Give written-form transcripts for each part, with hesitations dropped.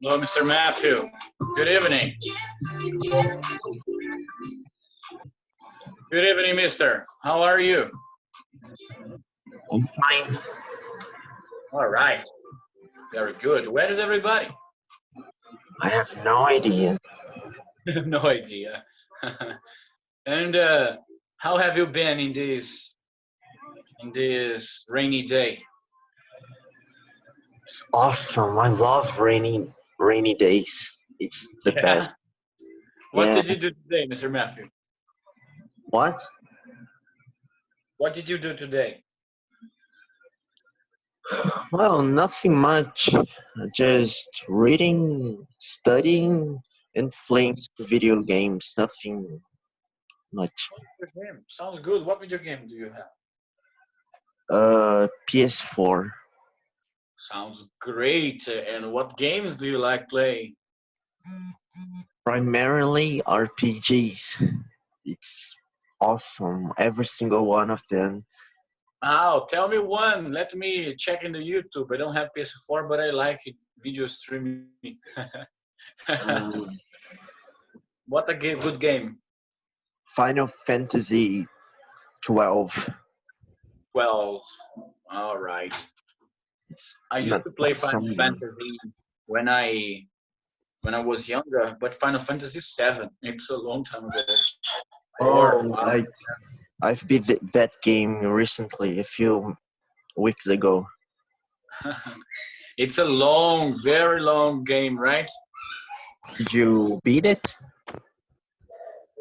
Hello, Mr. Matthew. Good evening. Good evening, mister. How are you? I'm fine. All right. Very good. Where is everybody? I have no idea. No idea. And how have you been in this rainy day? It's awesome. I love rainy days. It's the Yeah. best. What Yeah. did you do today, Mr. Matthew? What? What did you do today? Well, nothing much. Just reading, studying, and playing video games. Nothing much. What video game? Sounds good. What video game do you have? PS4. Sounds great. And what games do you like playing? Primarily RPGs. It's awesome. Every single one of them. Oh, tell me one. Let me check in the YouTube. I don't have PS4, but I like it. Video streaming. Um, What a good game. Final Fantasy 12. 12. All right. It's I used not to play Final awesome. Fantasy when I was younger, but Final Fantasy 7. It's a long time ago. Or Oh, I've beat that game recently, a few weeks ago. It's a long, very long game, right? Did you beat it?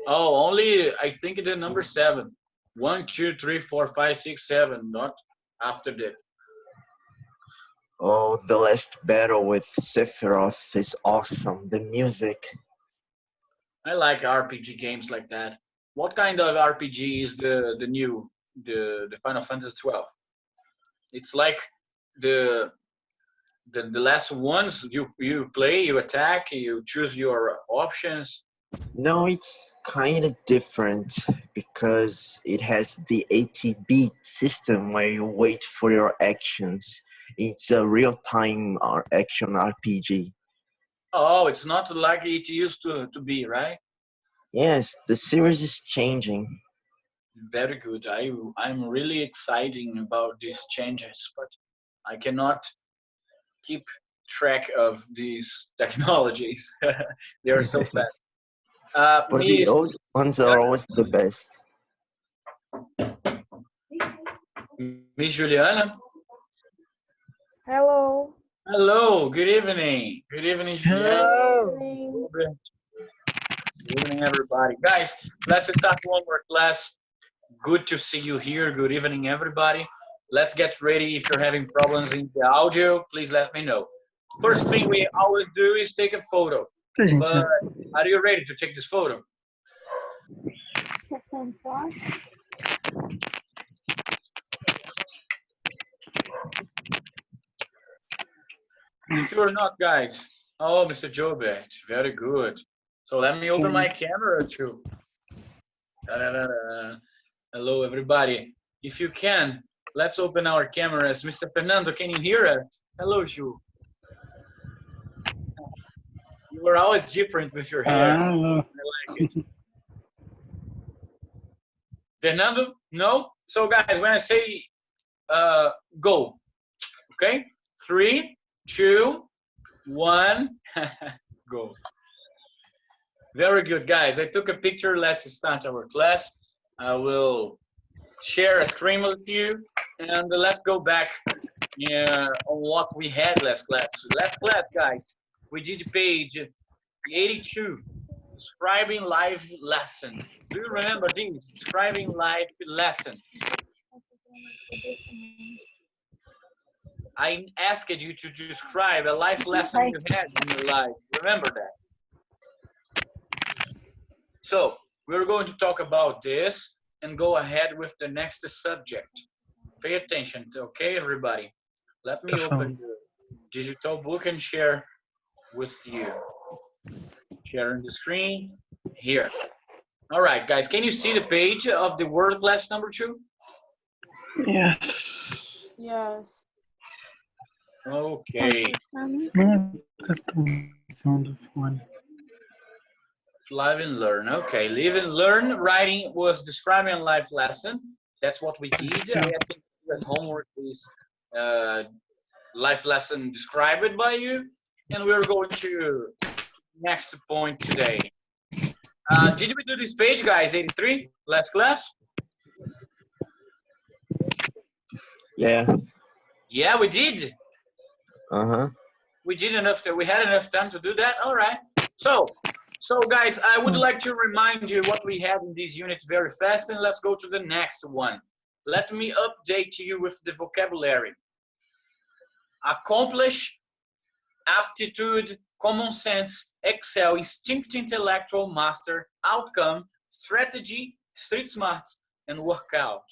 Oh, only I think the number 7. 1, 2, 3, 4, 5, 6, 7. Not after that. Oh, the last battle with Sephiroth is awesome. The music. I like RPG games like that. What kind of RPG is the new the Final Fantasy 12? It's like the the last ones you play, you attack, you choose your options. No, it's kind of different because it has the ATB system where you wait for your actions. It's a real-time action RPG. Oh, it's not like it used to be, right? Yes, the series is changing. Very good. I'm really excited about these changes, but I cannot keep track of these technologies. They are so fast. But the Miss old ones are always the best. Miss Juliana. Hello. Hello. Good evening. Good evening, Juliana. Hello. Good evening, everybody. Guys, let's start one more class. Good to see you here. Good evening, everybody. Let's get ready. If you're having problems in the audio, please let me know. First thing we always do is take a photo. But are you ready to take this photo? If you're not, guys. Oh, Mr. Jobert. Very good. So let me open my camera too. Da-da-da-da. Hello, everybody. If you can, let's open our cameras. Mr. Fernando, can you hear us? Hello, Ju. You were always different with your hair. I like it. Fernando? No? So, guys, when I say go, okay? 3, 2, 1, go. Very good, guys. I took a picture. Let's start our class. I will share a screen with you, and let's go back on what we had last class. Last class, guys, we did page 82, describing live lesson. Do you remember this? Describing live lesson. I asked you to describe a life lesson you had in your life. Remember that? So we're going to talk about this and go ahead with the next subject. Pay attention, okay, everybody? Let me open the digital book and share with you. Sharing the screen here. All right, guys, can you see the page of the word class number 2? Yes. Yes. Okay. Live and learn. Okay. Live and learn. Writing was describing a life lesson. That's what we did. I think the homework is life lesson described by you. And we're going to next point today. Did we do this page, guys? 83, last class? Yeah. Yeah, we did. Uh-huh. We did enough. We had enough time to do that. All right. So guys, I would like to remind you what we had in these units very fast, and let's go to the next one. Let me update you with the vocabulary. Accomplish, aptitude, common sense, excel, instinct, intellectual, master, outcome, strategy, street smart, and workout.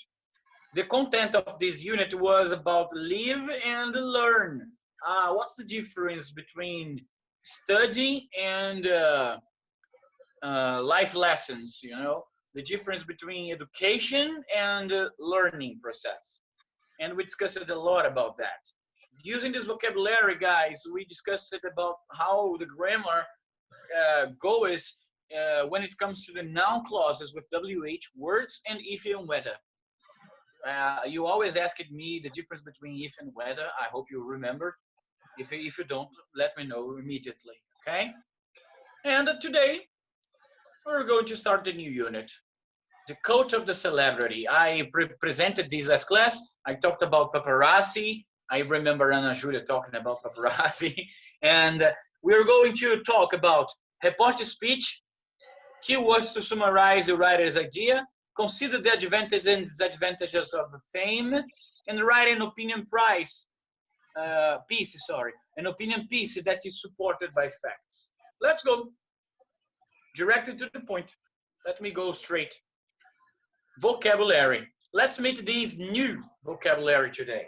The content of this unit was about live and learn. What's the difference between study and life lessons? You know, the difference between education and learning process. And we discussed a lot about that. Using this vocabulary, guys, we discussed about how the grammar goes when it comes to the noun clauses with WH, words, and if and whether. You always asked me the difference between if and whether. I hope you remember. If you don't, let me know immediately, okay? And today, we're going to start the new unit. The coach of the celebrity. I presented this last class. I talked about paparazzi. I remember Ana Julia talking about paparazzi. And we're going to talk about report speech, keywords to summarize the writer's idea, consider the advantages and disadvantages of fame, and write an opinion piece, an opinion piece that is supported by facts. Let's go. Directed to the point. Let me go straight. Vocabulary. Let's meet these new vocabulary today.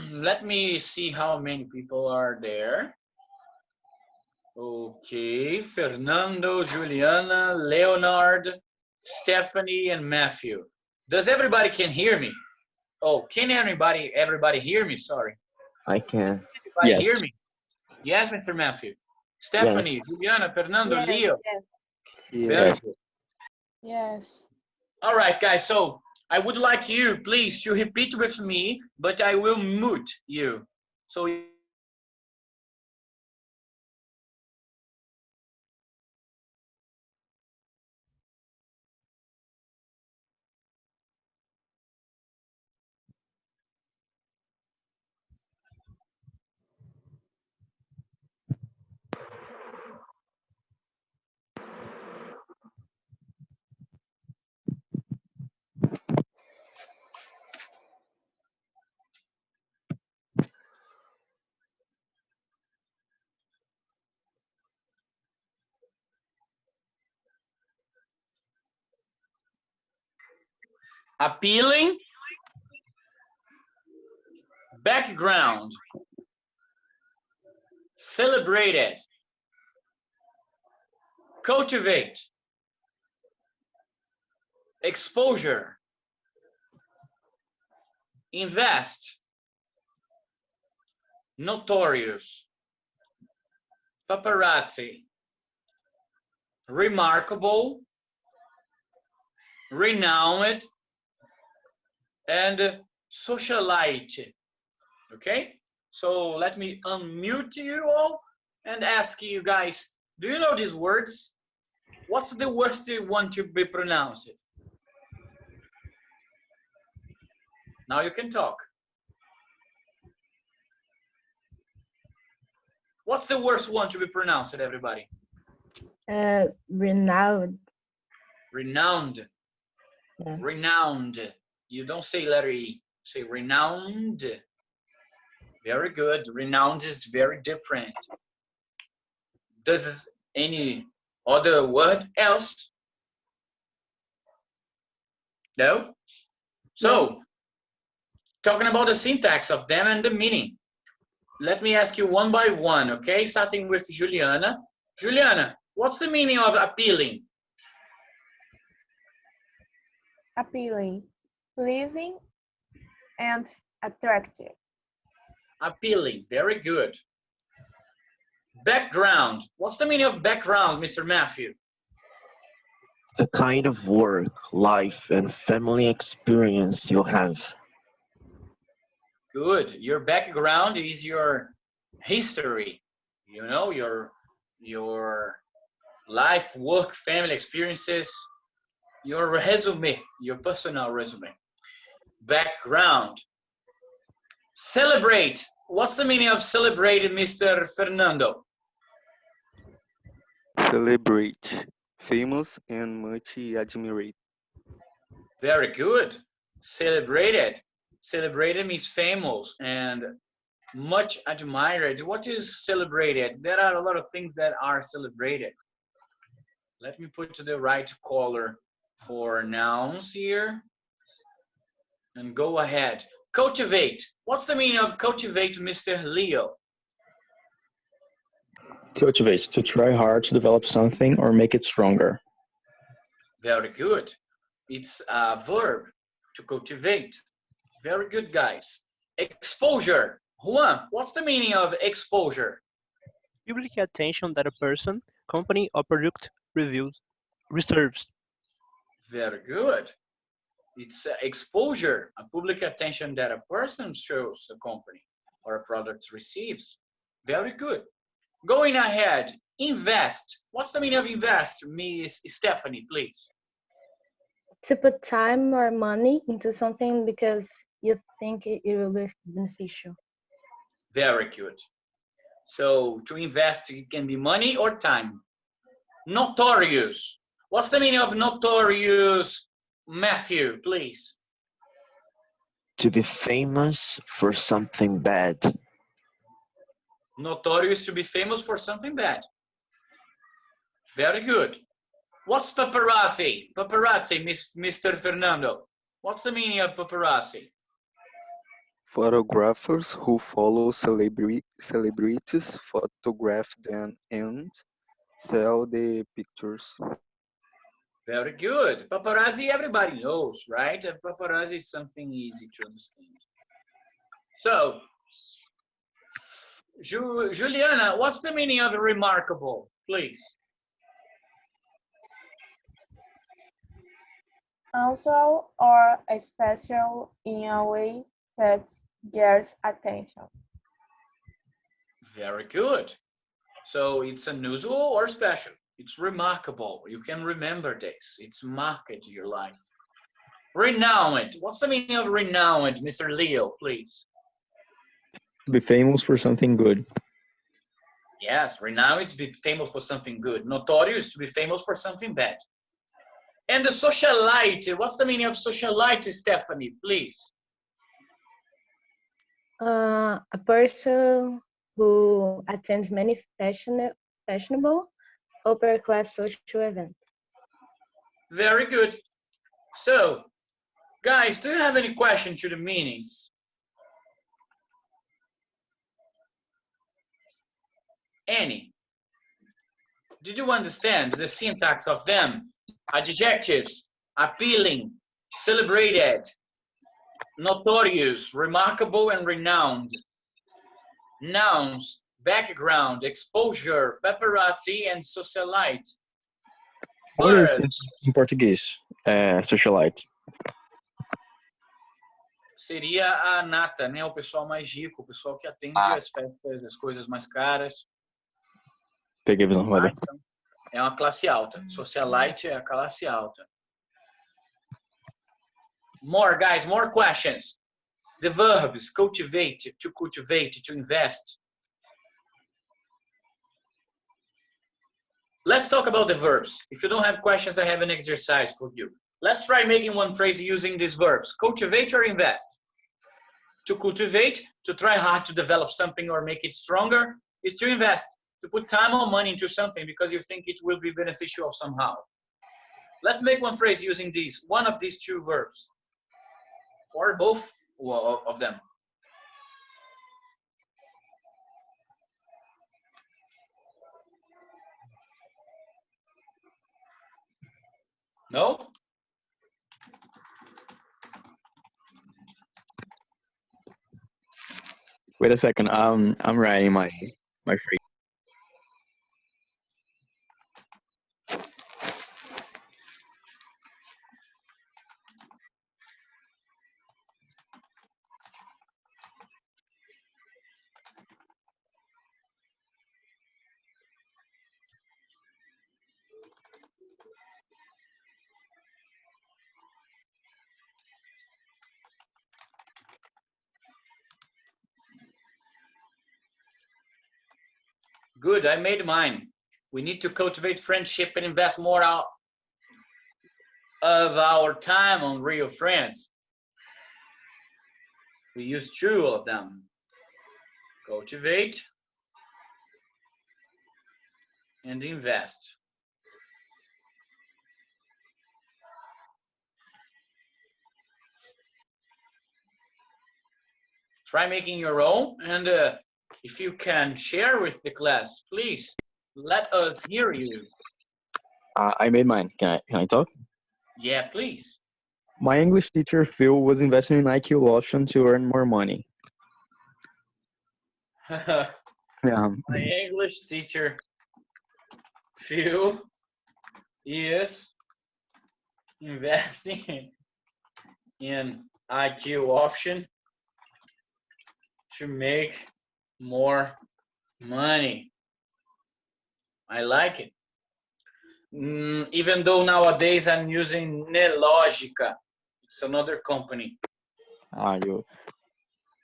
Let me see how many people are there. Okay, Fernando, Juliana, Leonard, Stephanie, and Matthew. Does everybody can hear me? Oh, can everybody hear me? Sorry. I can. Everybody hear me? Yes, Mr. Matthew. Stephanie, Yes. Juliana, Fernando, Yes, Leo. yes. Very good. Yes. All right, guys. So I would like you, please, to repeat with me, but I will mute you. So appealing, background, celebrated, cultivate, exposure, invest, notorious, paparazzi, remarkable, renowned, and socialite. Okay? So let me unmute you all and ask you guys, do you know these words? What's the worst one to be pronounced? Now you can talk. What's the worst one to be pronounced, everybody? Renowned. Renowned. Yeah. Renowned. You don't say letter E. Say renowned. Very good. Renowned is very different. Does any other word else? No? So, talking about the syntax of them and the meaning. Let me ask you one by one, okay? Starting with Juliana. Juliana, what's the meaning of appealing? Appealing, pleasing, and attractive. appealing. Very good. Background. What's the meaning of background, Mr. Matthew? The kind of work, life, and family experience you have. Good. Your background is your history. You know, your life, work, family experiences, your resume, your personal resume. Background. Celebrate. What's the meaning of celebrate, Mr. Fernando? Celebrate, famous and much admired. Very good. Celebrated. Celebrated means famous and much admired. What is celebrated? There are a lot of things that are celebrated. Let me put the right color for nouns here. And go ahead. Cultivate. What's the meaning of cultivate, Mr. Leo? Cultivate, to try hard to develop something or make it stronger. Very good. It's a verb, to cultivate. Very good, guys. Exposure. Juan, what's the meaning of exposure? Public attention that a person, company, or product reserves. Very good. It's exposure, a public attention that a person shows a company or a product receives. Very good. Going ahead, invest. What's the meaning of invest, Miss Stephanie, please? To put time or money into something because you think it will be beneficial. Very good. So to invest, it can be money or time. Notorious. What's the meaning of notorious, Matthew, please? To be famous for something bad. Notorious, to be famous for something bad. Very good. What's paparazzi? Paparazzi, Mr. Fernando. What's the meaning of paparazzi? Photographers who follow celebrities, photograph them, and sell the pictures. Very good. Paparazzi, everybody knows, right? Paparazzi is something easy to understand. So, Juliana, what's the meaning of remarkable, please? Also or special in a way that gets attention. Very good. So it's unusual or special. It's remarkable. You can remember this. It's marked in your life. Renowned. What's the meaning of renowned, Mr. Leo, please? To be famous for something good. Yes, renowned is to be famous for something good. Notorious to be famous for something bad. And the socialite. What's the meaning of socialite, Stephanie, please? A person who attends many fashionable upper-class social events. Very good. So, guys, do you have any question to the meanings? Any? Did you understand the syntax of them? Adjectives, appealing, celebrated, notorious, remarkable, and renowned. Nouns, background, exposure, paparazzi, and socialite. What is Verbs, in Portuguese? Socialite. seria a nata, né? O pessoal mais rico, o pessoal que atende as festas, as coisas mais caras. Peguei a visão, valeu. É uma classe alta. Socialite é a classe alta. More, guys, more questions. The verbs, cultivate, to invest. Let's talk about the verbs. If you don't have questions, I have an exercise for you. Let's try making one phrase using these verbs. Cultivate or invest. To cultivate, to try hard to develop something or make it stronger, is to invest. To put time or money into something because you think it will be beneficial somehow. Let's make one phrase using one of these two verbs. Or both of them. No? Wait a second. I'm writing my phrase. Good, I made mine. We need to cultivate friendship and invest more out of our time on real friends. We use two of them. Cultivate and invest. Try making your own, and if you can share with the class, please let us hear you. I made mine. Can I talk? Yeah, please. My English teacher Phil was investing in IQ option to earn more money. My Yeah. English teacher, Phil, is investing in IQ option to make more money. I like it. Even though nowadays I'm using Nelogica. It's another company. Not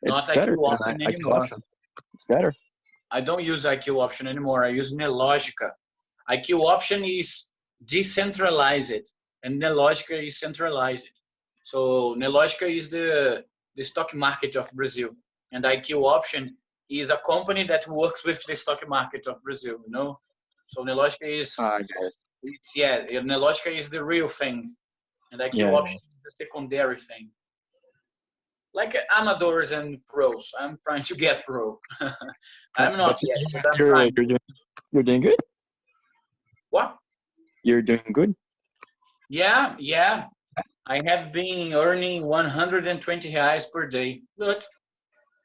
It's better IQ than option IQ anymore. option. It's better. I don't use IQ option anymore. I use Nelogica. IQ option is decentralized and Nelogica is centralized. So Nelogica is the stock market of Brazil, and IQ option is a company that works with the stock market of Brazil, you know? So Nelogica is, Nelogica is the real thing, and IQ option is the secondary thing. Like amateurs and pros. I'm trying to get pro. I'm not yet, but I'm trying. You're doing good? What? You're doing good? Yeah. I have been earning 120 reais per day. Good.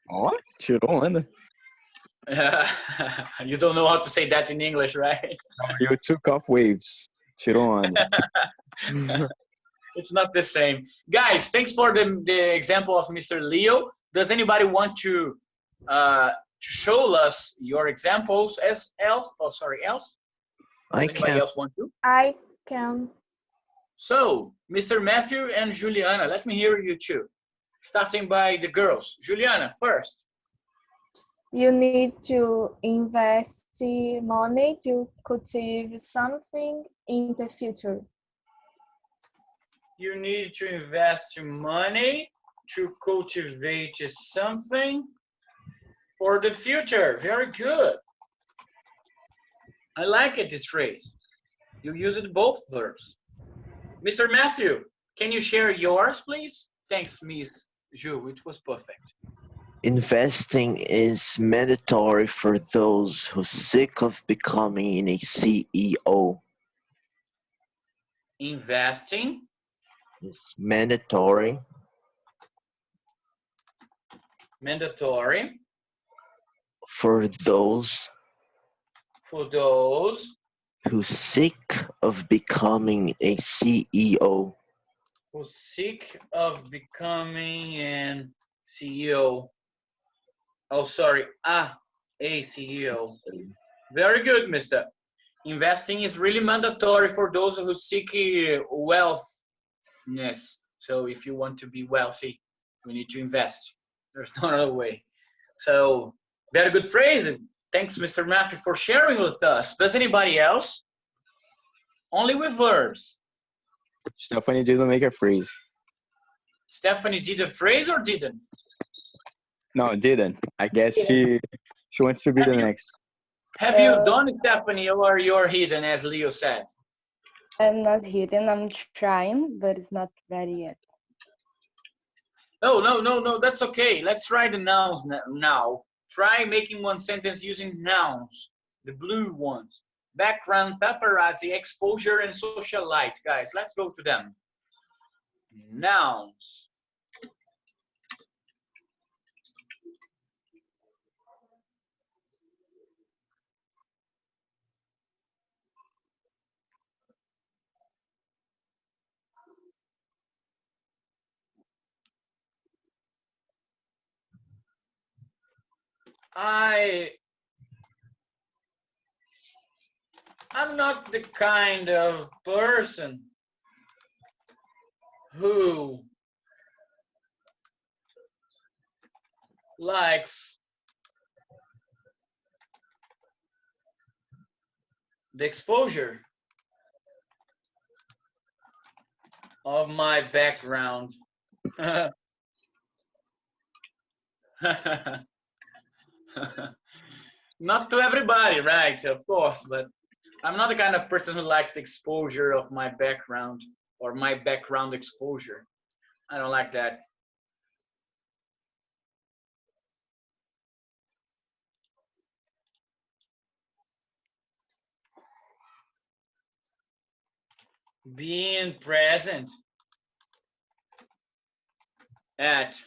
What? Tirou onda. You don't know how to say that in English, right? You took off waves. Tirou onda. It's not the same. Guys, thanks for the example of Mr. Leo. Does anybody want to show us your examples else? Does anybody else want to? I can. So, Mr. Matthew and Juliana, let me hear you too. Starting by the girls. Juliana, first. You need to invest money to cultivate something in the future. You need to invest money to cultivate something for the future. Very good. I like it, this phrase. You use it both verbs. Mr. Matthew, can you share yours, please? Thanks, Miss Ju. It was perfect. Investing is mandatory for those who seek of becoming a CEO. Investing is mandatory for those who seek of becoming a CEO. Who seek of becoming an CEO. Oh, sorry, a CEO. Very good, mister. Investing is really mandatory for those who seek wealthness. So if you want to be wealthy, you need to invest. There's no other way. So very good phrase. Thanks, Mr. Mappy, for sharing with us. Does anybody else? Only with verbs. Stephanie didn't make a phrase. Stephanie did a phrase or didn't? No, didn't. I guess she wants to be the next. Have you done, Stephanie, or you're hidden, as Leo said? I'm not hidden. I'm trying, but it's not ready yet. No. That's okay. Let's try the nouns now. Try making one sentence using nouns, the blue ones. Background, paparazzi, exposure, and socialite. Guys, let's go to them. Nouns. I'm not the kind of person who likes the exposure of my background. Not to everybody, right? Of course, but I'm not the kind of person who likes the exposure of my background or my background exposure. I don't like that. Being present at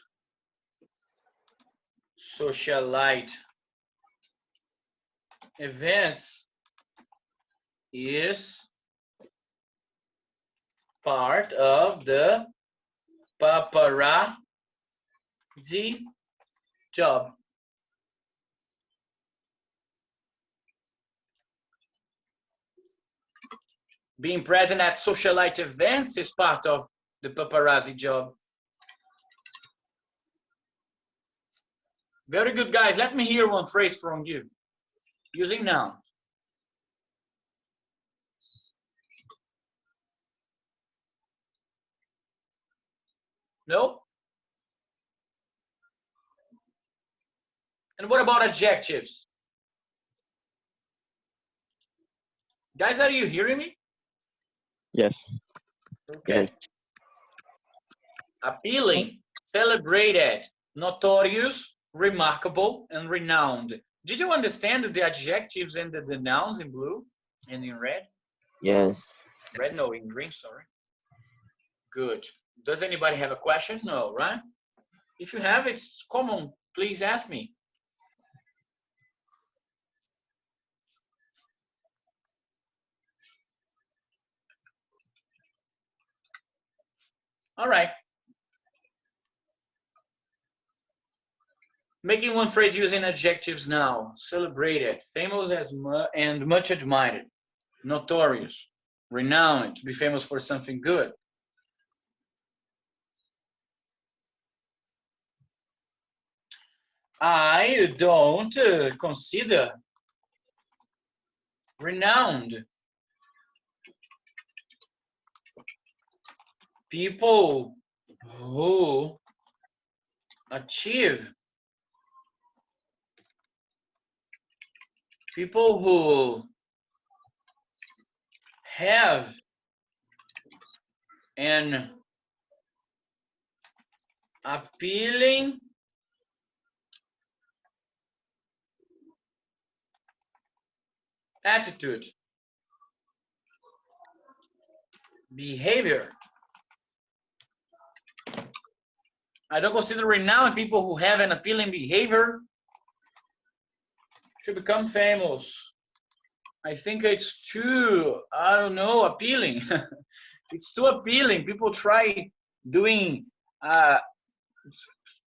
socialite events is part of the paparazzi job. Being present at socialite events is part of the paparazzi job. Very good, guys. Let me hear one phrase from you using noun. No? And what about adjectives? Guys, are you hearing me? Yes. Okay. Yes. Appealing, celebrated, notorious, remarkable, and renowned. Did you understand the adjectives and the nouns in blue and in red? Yes. Red, no, in green, sorry. Good. Does anybody have a question? No, right? If you have, it's common. Please ask me. All right. Making one phrase using adjectives now. Celebrated, famous as and much admired. Notorious, renowned, to be famous for something good. I don't consider renowned people who achieve, people who have an appealing attitude, behavior. I don't consider renowned people who have an appealing behavior to become famous. I think it's too, I don't know, appealing. It's too appealing. People try doing,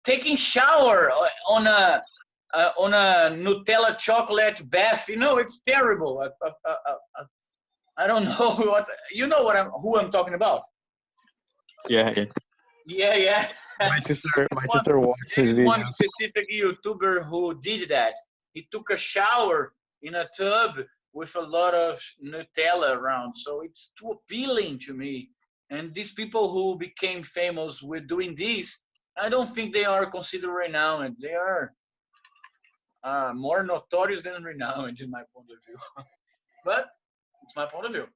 taking shower on a Nutella chocolate bath. You know, it's terrible. I don't know what, you know what who I'm talking about. Yeah, yeah. Yeah. My sister watched his There is one videos. specific YouTuber who did that. He took a shower in a tub with a lot of Nutella around. So it's too appealing to me. And these people who became famous with doing this, I don't think they are considered renowned. They are more notorious than renowned in my point of view. But it's my point of view.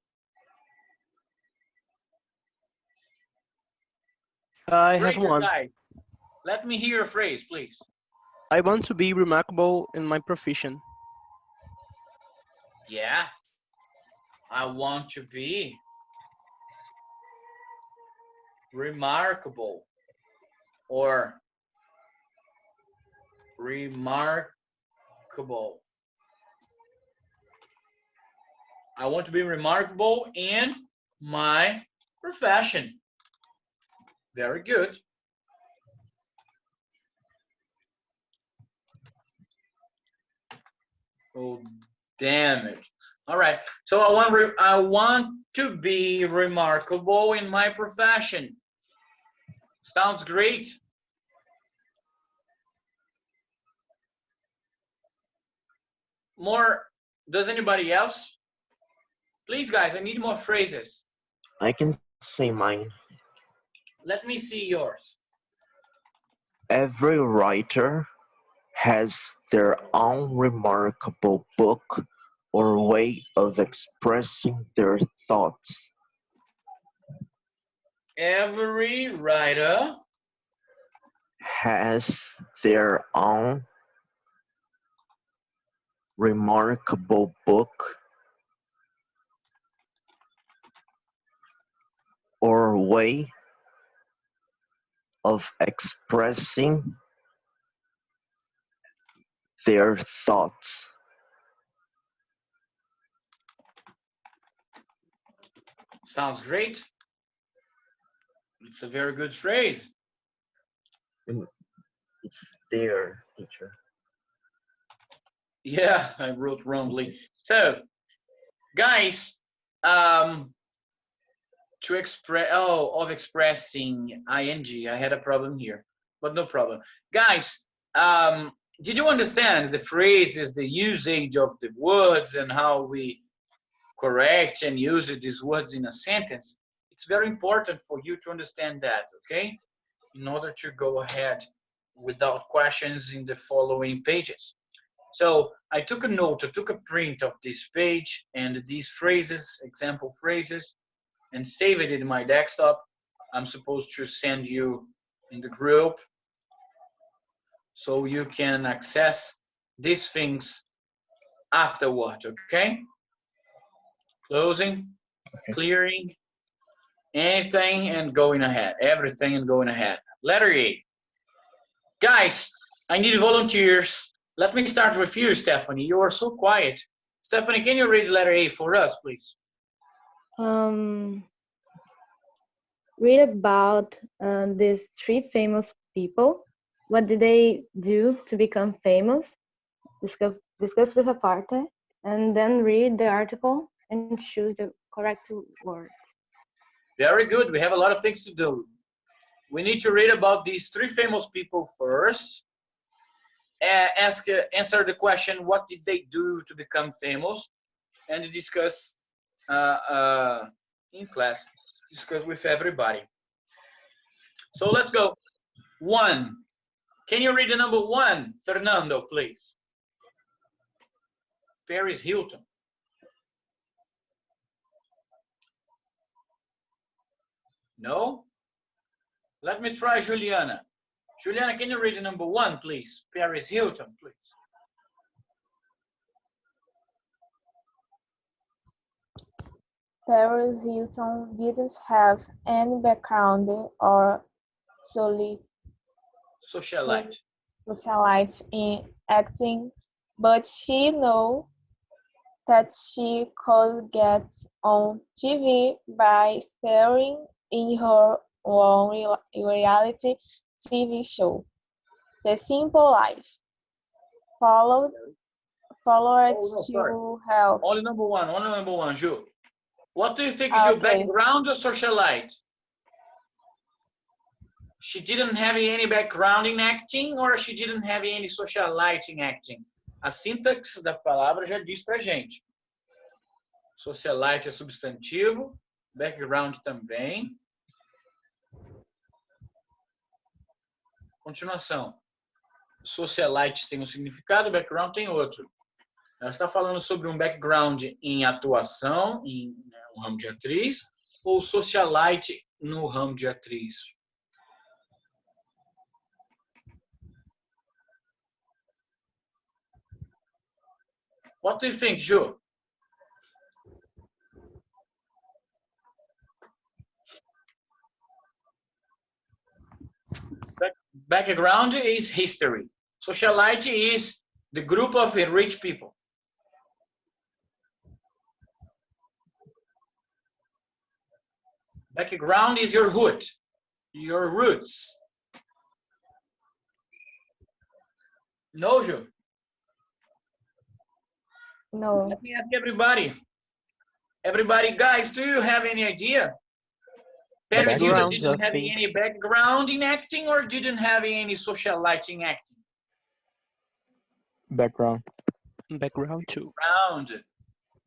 I have Phrases, one. guys. Let me hear a phrase, please. I want to be remarkable in my profession. Yeah. I want to be remarkable or remarkable. I want to be remarkable in my profession. Very good. Oh, damn it. All right. So I want to be remarkable in my profession. Sounds great. More, does anybody else? Please, guys, I need more phrases. I can say mine. Let me see yours. Every writer has their own remarkable book or way of expressing their thoughts. Every writer Has their own remarkable book or way of expressing their thoughts. sounds great. It's a very good phrase. It's their, teacher. Yeah, I wrote wrongly. So, guys, to express, of expressing ing. I had a problem here, but no problem. Guys, did you understand the phrases, the usage of the words, and how we correct and use these words in a sentence? It's very important for you to understand that, okay? In order to go ahead without questions in the following pages. So I took a note, I took a print of this page and these phrases, example phrases, and save it in my desktop. I'm supposed to send you in the group so you can access these things afterward, okay? Closing, clearing, anything and going ahead, everything and going ahead. Letter A. Guys, I need volunteers. Let me start with you, Stephanie. You are so quiet. Stephanie, can you read letter A for us, please? Read about these three famous people. What did they do to become famous? Discuss with a partner, and then read the article and choose the correct word. Very good. We have a lot of things to do. We need to read about these three famous people first. Answer the question, what did they do to become famous? And discuss in class, discuss with everybody. So let's go. 1. Can you read the number 1, Fernando, please? Paris Hilton. No? Let me try Juliana. Juliana, can you read the number 1, please? Paris Hilton, please. Paris Hilton didn't have any background or Socialite. socialite in acting, but she knew that she could get on TV by starring in her own reality TV show, The Simple Life. Followed to help. Only number 1, Ju. What do you think is your background or socialite? She didn't have any background in acting or she didn't have any socialite in acting? A sintaxe da palavra já diz pra gente. Socialite é substantivo, background também. Continuação. Socialite tem um significado, background tem outro. Ela está falando sobre um background em atuação, em um ramo de atriz, ou socialite no ramo de atriz? What do you think, Ju? Background is history. Socialite is the group of rich people. Background is your hood, your roots. No, Ju? No. Let me ask everybody. Everybody, guys, do you have any idea? Paris, you Background, didn't I have think. any background in acting or didn't have any socialite in acting? Background. Background too.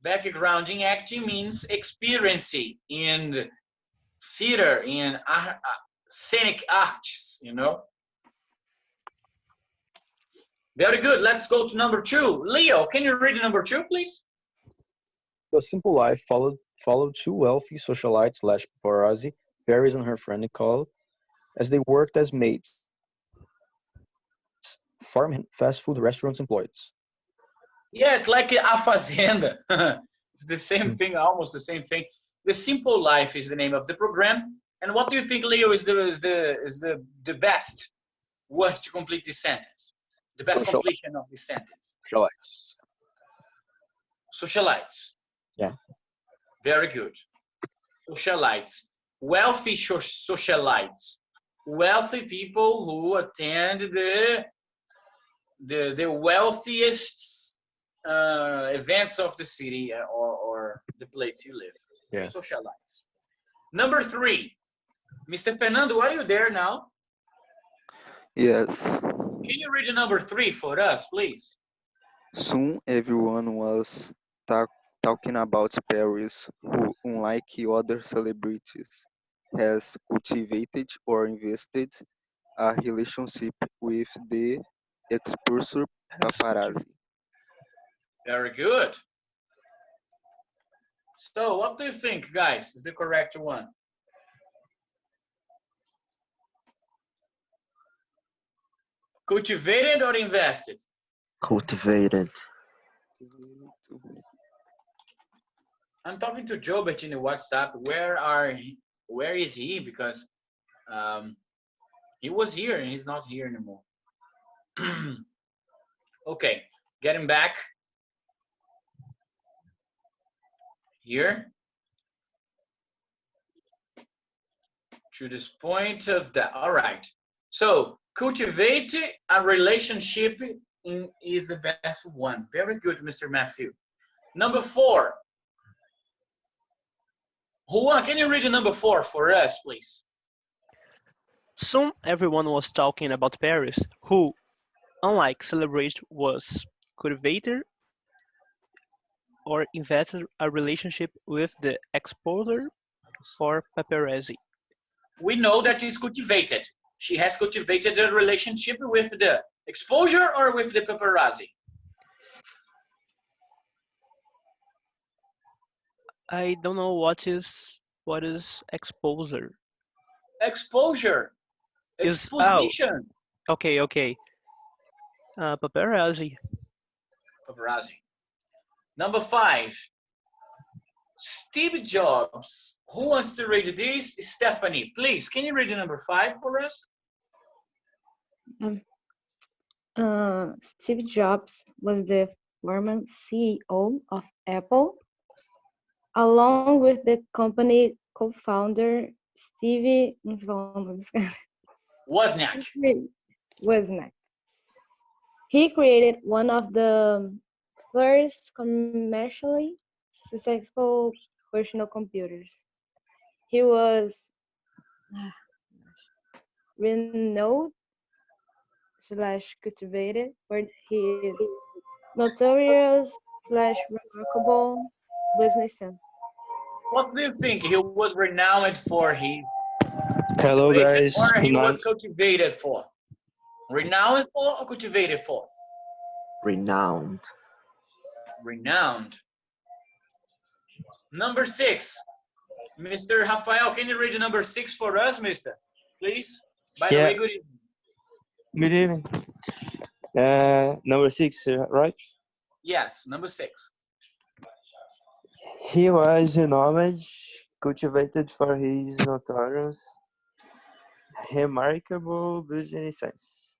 Background in acting means experience in theater, in scenic arts, you know? Very good. Let's go to number 2. Leo, can you read number 2, please? The simple life followed two wealthy socialites slash paparazzi, Paris and her friend Nicole, as they worked as maids, farm and fast food restaurants employees. Yeah, it's like a fazenda. It's the same thing, almost the same thing. The Simple Life is the name of the program. And what do you think, Leo, is the best word to complete this sentence? The best Social- completion of this sentence? Socialites. Socialites. Yeah. Very good. Socialites. Wealthy socialites. Wealthy people who attend the wealthiest events of the city or the place you live. Yeah. Socialites. Number 3. Mr. Fernando, are you there now? Yes. Can you read the number 3 for us, please? Soon everyone was talking about Paris, who, unlike other celebrities, has cultivated or invested a relationship with the exposure paparazzi. Very good. So, what do you think, guys, is the correct one? Cultivated or invested? Cultivated. I'm talking to Jobert in the WhatsApp. Where is he? Because he was here and he's not here anymore. Okay, getting back here to this point of that. All right. So cultivate a relationship is the best one. Very good, Mr. Matthew. Number 4. Juan, can you read the number 4 for us, please? Soon everyone was talking about Paris, who, unlike celebrate, was cultivated or invested a relationship with the exposure for paparazzi. We know that is cultivated. She has cultivated a relationship with the exposure or with the paparazzi. I don't know what is exposure. Exposure. Is oh Exposition. okay. Paparazzi. Paparazzi. Number 5. Steve Jobs. Who wants to read this? Stephanie, please. Can you read the number 5 for us? Steve Jobs was the former CEO of Apple, along with the company co-founder Steve Wozniak. Wozniak. He created one of the first commercially successful personal computers. He was renowned slash cultivated for his notorious slash remarkable business sense. What do you think he was renowned for? His Hello, guys. or he Good was night. cultivated for? Renowned for or cultivated for? Renowned. Renowned. Number 6. Mr. Rafael, can you read the number 6 for us, mister? Please. By the Yeah. way, good evening. Good evening. Number 6, right? Yes, number 6. He was renowned, cultivated for his notorious, remarkable business sense.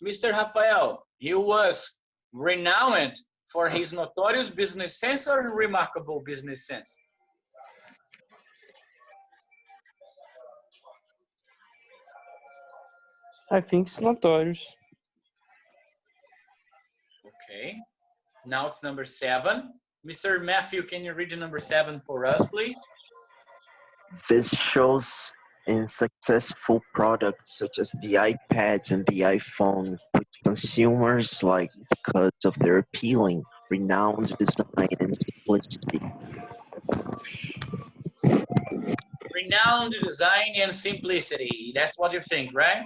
Mr. Rafael, he was renowned for his notorious business sense or remarkable business sense? I think it's notorious. Okay. Now it's number 7. Mr. Matthew, can you read the number 7 for us, please? This shows in successful products such as the iPads and the iPhone, which consumers like because of their appealing, renowned design and simplicity. Renowned design and simplicity. That's what you think, right?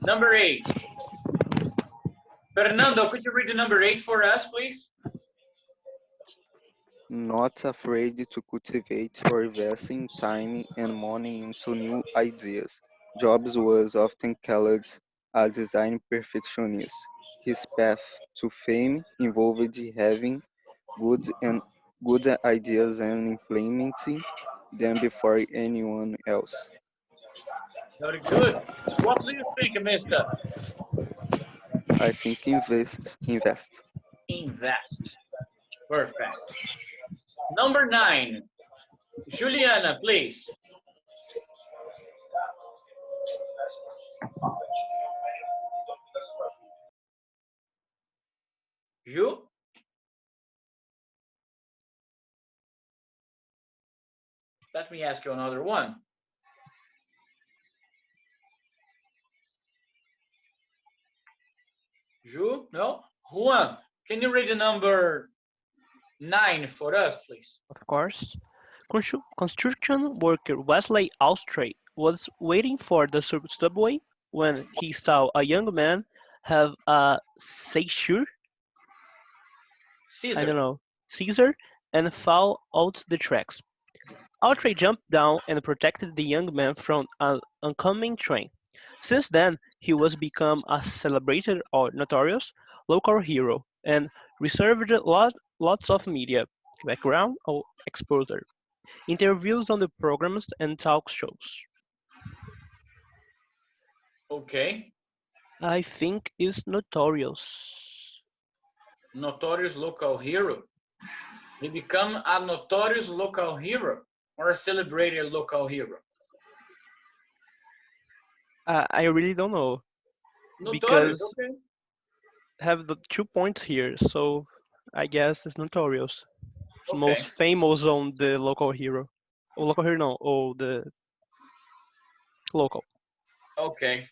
Number 8. Fernando, could you read the number 8 for us, please? Not afraid to cultivate or investing time and money into new ideas. Jobs was often called a design perfectionist. His path to fame involved having good and good ideas and implementing them before anyone else. Very good. What do you think, mister? I think invest. Invest. Perfect. Number 9. Juliana, please. Ju? Let me ask you another one. Ju? No? Juan, can you read the number 9 for us, please? Of course. Construction worker Wesley Austray was waiting for the subway when he saw a young man have a seizure, I Caesar. don't know, Caesar, and fall out the tracks. Autray jumped down and protected the young man from an oncoming train. Since then, he was become a celebrated or notorious local hero and received lots of media background or exposure, interviews on the programs and talk shows. Okay. I think is notorious. Notorious local hero. He become a notorious local hero or a celebrated local hero. I really don't know Notorious, because okay. have the 2 points here, so I guess it's notorious. It's most Okay. famous on the local hero. Or local hero, no, or the local. Okay.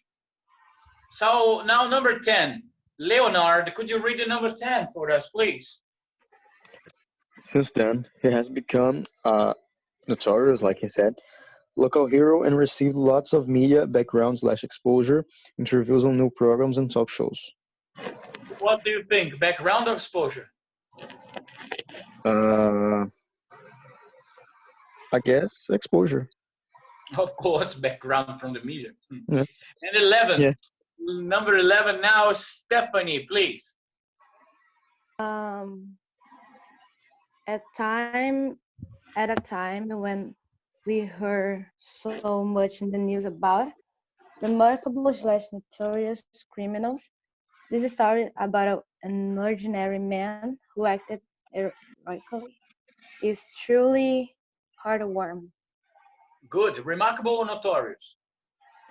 So now number 10. Leonard, could you read the number 10 for us, please? Since then, he has become notorious, like I said, local hero and received lots of media background slash exposure, interviews on new programs and talk shows. What do you think? Background or exposure? I guess exposure. Of course, background from the media. Yeah. And 11. Yeah. Number 11 now, Stephanie, please. Um, at a time when we heard so much in the news about remarkable slash notorious criminals, this story about an ordinary man who acted heroically is truly heartwarming. Good. Remarkable or notorious?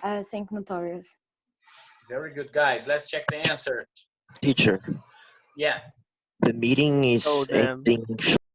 I think notorious. Very good, guys. Let's check the answer. Teacher, Yeah. the meeting Oh is damn. ending